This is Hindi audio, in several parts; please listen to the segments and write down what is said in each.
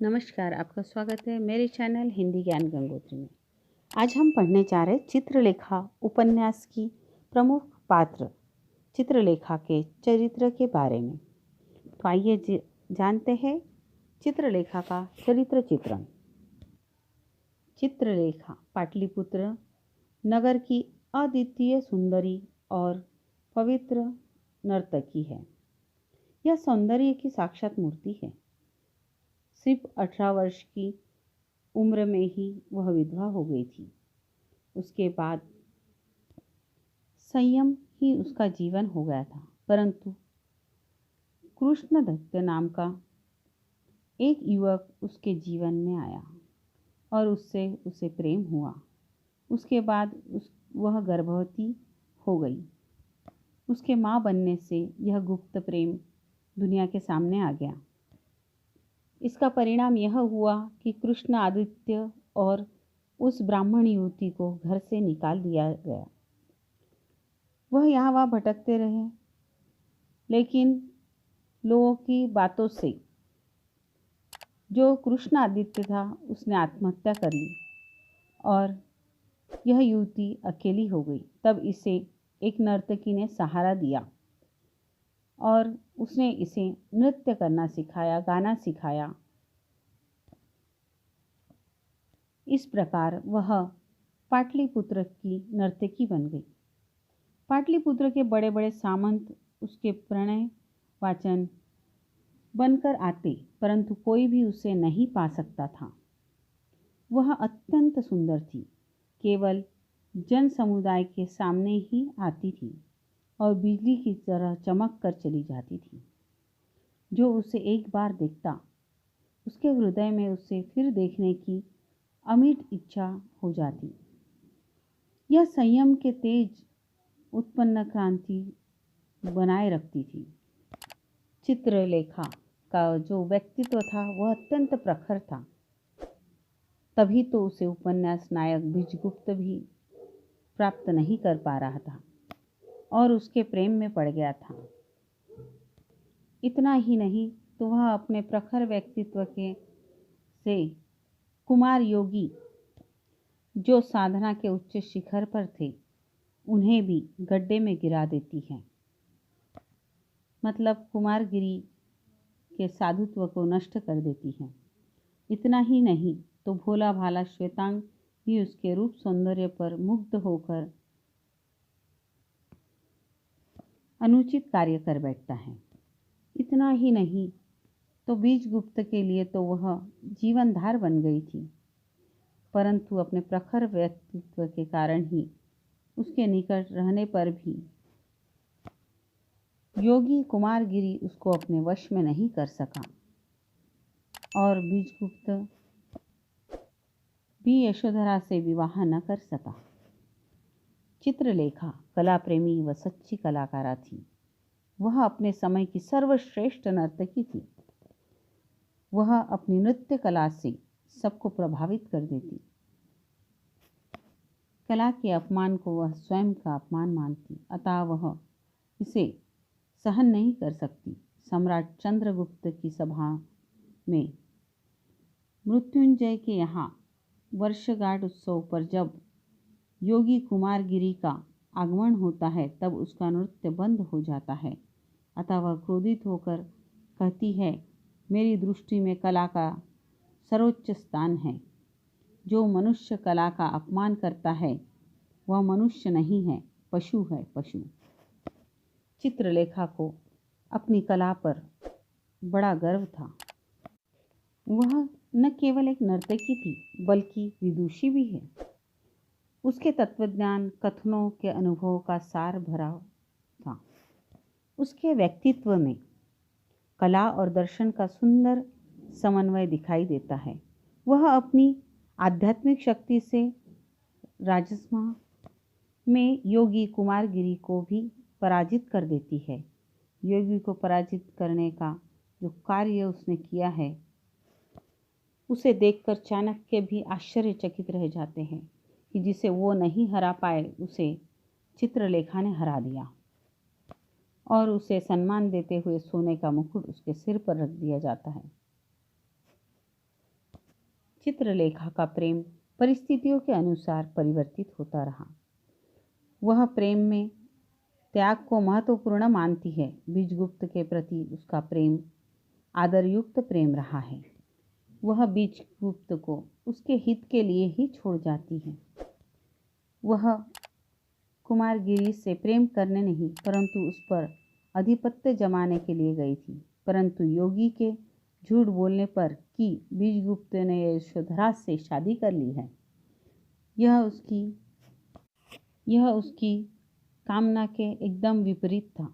नमस्कार, आपका स्वागत है मेरे चैनल हिंदी ज्ञान गंगोत्री में। आज हम पढ़ने जा रहे चित्रलेखा उपन्यास की प्रमुख पात्र चित्रलेखा के चरित्र के बारे में। तो आइए जानते हैं चित्रलेखा का चरित्र चित्रण। चित्रलेखा पाटलिपुत्र नगर की अद्वितीय सुंदरी और पवित्र नर्तकी है। यह सौंदर्य की साक्षात मूर्ति है। सिर्फ 18 वर्ष की उम्र में ही वह विधवा हो गई थी। उसके बाद संयम ही उसका जीवन हो गया था, परंतु कृष्णदत्त नाम का एक युवक उसके जीवन में आया और उससे उसे प्रेम हुआ। उसके बाद वह गर्भवती हो गई। उसके माँ बनने से यह गुप्त प्रेम दुनिया के सामने आ गया। इसका परिणाम यह हुआ कि कृष्ण आदित्य और उस ब्राह्मण युवती को घर से निकाल दिया गया। वह यहाँ वहाँ भटकते रहे, लेकिन लोगों की बातों से जो कृष्ण आदित्य था उसने आत्महत्या कर ली और यह युवती अकेली हो गई। तब इसे एक नर्तकी ने सहारा दिया और उसने इसे नृत्य करना सिखाया, गाना सिखाया। इस प्रकार वह पाटलिपुत्र की नर्तकी बन गई। पाटलिपुत्र के बड़े बड़े सामंत उसके प्रणय वाचन बनकर आते, परंतु कोई भी उसे नहीं पा सकता था। वह अत्यंत सुंदर थी, केवल जन समुदाय के सामने ही आती थी और बिजली की तरह चमक कर चली जाती थी। जो उसे एक बार देखता, उसके हृदय में उसे फिर देखने की अमिट इच्छा हो जाती। यह संयम के तेज उत्पन्न क्रांति बनाए रखती थी। चित्रलेखा का जो व्यक्तित्व था वह अत्यंत प्रखर था। तभी तो उसे उपन्यास नायक बीजगुप्त भी प्राप्त नहीं कर पा रहा था और उसके प्रेम में पड़ गया था। इतना ही नहीं तो वह अपने प्रखर व्यक्तित्व के से कुमार योगी जो साधना के उच्च शिखर पर थे उन्हें भी गड्ढे में गिरा देती है। मतलब कुमारगिरी के साधुत्व को नष्ट कर देती है। इतना ही नहीं तो भोला भाला श्वेतांग भी उसके रूप सौंदर्य पर मुग्ध होकर अनुचित कार्य कर बैठता है। इतना ही नहीं तो बीजगुप्त के लिए तो वह जीवनधार बन गई थी, परंतु अपने प्रखर व्यक्तित्व के कारण ही उसके निकट रहने पर भी योगी कुमारगिरी उसको अपने वश में नहीं कर सका और बीजगुप्त भी यशोधरा से विवाह न कर सका। चित्रलेखा कला प्रेमी व सच्ची कलाकारा थी। वह अपने समय की सर्वश्रेष्ठ नर्तकी थी। वह अपनी नृत्य कला से सबको प्रभावित कर देती। कला के अपमान को वह स्वयं का अपमान मानती, अतः वह इसे सहन नहीं कर सकती। सम्राट चंद्रगुप्त की सभा में मृत्युंजय के यहाँ वर्षगांठ उत्सव पर जब योगी कुमारगिरी का आगमन होता है तब उसका नृत्य बंद हो जाता है। अतः वह क्रोधित होकर कहती है, मेरी दृष्टि में कला का सर्वोच्च स्थान है। जो मनुष्य कला का अपमान करता है वह मनुष्य नहीं है, पशु है, पशु। चित्रलेखा को अपनी कला पर बड़ा गर्व था। वह न केवल एक नर्तकी थी बल्कि विदुषी भी है। उसके तत्वज्ञान कथनों के अनुभव का सार भरा था। उसके व्यक्तित्व में कला और दर्शन का सुंदर समन्वय दिखाई देता है। वह अपनी आध्यात्मिक शक्ति से राजसभा में योगी कुमारगिरी को भी पराजित कर देती है। योगी को पराजित करने का जो कार्य उसने किया है उसे देखकर चाणक्य भी आश्चर्यचकित रह जाते हैं कि जिसे वो नहीं हरा पाए उसे चित्रलेखा ने हरा दिया और उसे सम्मान देते हुए सोने का मुकुट उसके सिर पर रख दिया जाता है। चित्रलेखा का प्रेम परिस्थितियों के अनुसार परिवर्तित होता रहा। वह प्रेम में त्याग को महत्वपूर्ण मानती है। बीजगुप्त के प्रति उसका प्रेम आदरयुक्त प्रेम रहा है। वह बीजगुप्त को उसके हित के लिए ही छोड़ जाती है। वह कुमारगिरी से प्रेम करने नहीं परंतु उस पर आधिपत्य जमाने के लिए गई थी। परंतु योगी के झूठ बोलने पर कि बीजगुप्त ने यशोधरा से शादी कर ली है, यह उसकी कामना के एकदम विपरीत था।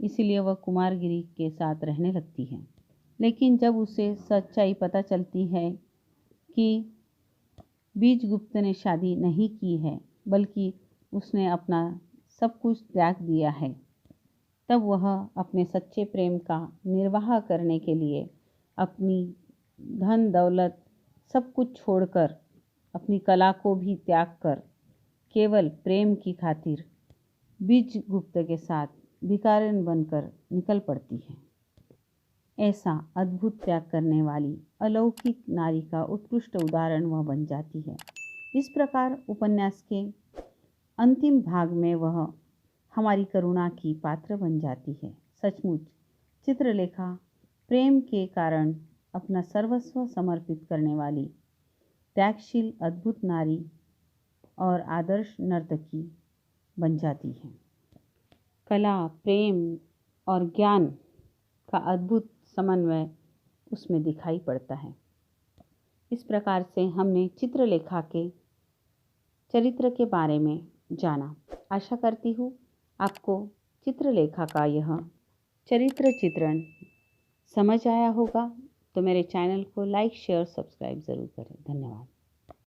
इसलिए वह कुमारगिरी के साथ रहने लगती है। लेकिन जब उसे सच्चाई पता चलती है कि बीजगुप्त ने शादी नहीं की है बल्कि उसने अपना सब कुछ त्याग दिया है, तब वह अपने सच्चे प्रेम का निर्वाह करने के लिए अपनी धन दौलत सब कुछ छोड़कर, अपनी कला को भी त्याग कर केवल प्रेम की खातिर बीजगुप्त के साथ भिखारिन बनकर निकल पड़ती है। ऐसा अद्भुत त्याग करने वाली अलौकिक नारी का उत्कृष्ट उदाहरण वह बन जाती है। इस प्रकार उपन्यास के अंतिम भाग में वह हमारी करुणा की पात्र बन जाती है। सचमुच चित्रलेखा प्रेम के कारण अपना सर्वस्व समर्पित करने वाली त्यागशील अद्भुत नारी और आदर्श नर्तकी बन जाती है। कला, प्रेम और ज्ञान का अद्भुत समन्वय उसमें दिखाई पड़ता है। इस प्रकार से हमने चित्रलेखा के चरित्र के बारे में जाना। आशा करती हूँ आपको चित्रलेखा का यह चरित्र चित्रण समझ आया होगा। तो मेरे चैनल को लाइक, शेयर, सब्सक्राइब ज़रूर करें। धन्यवाद।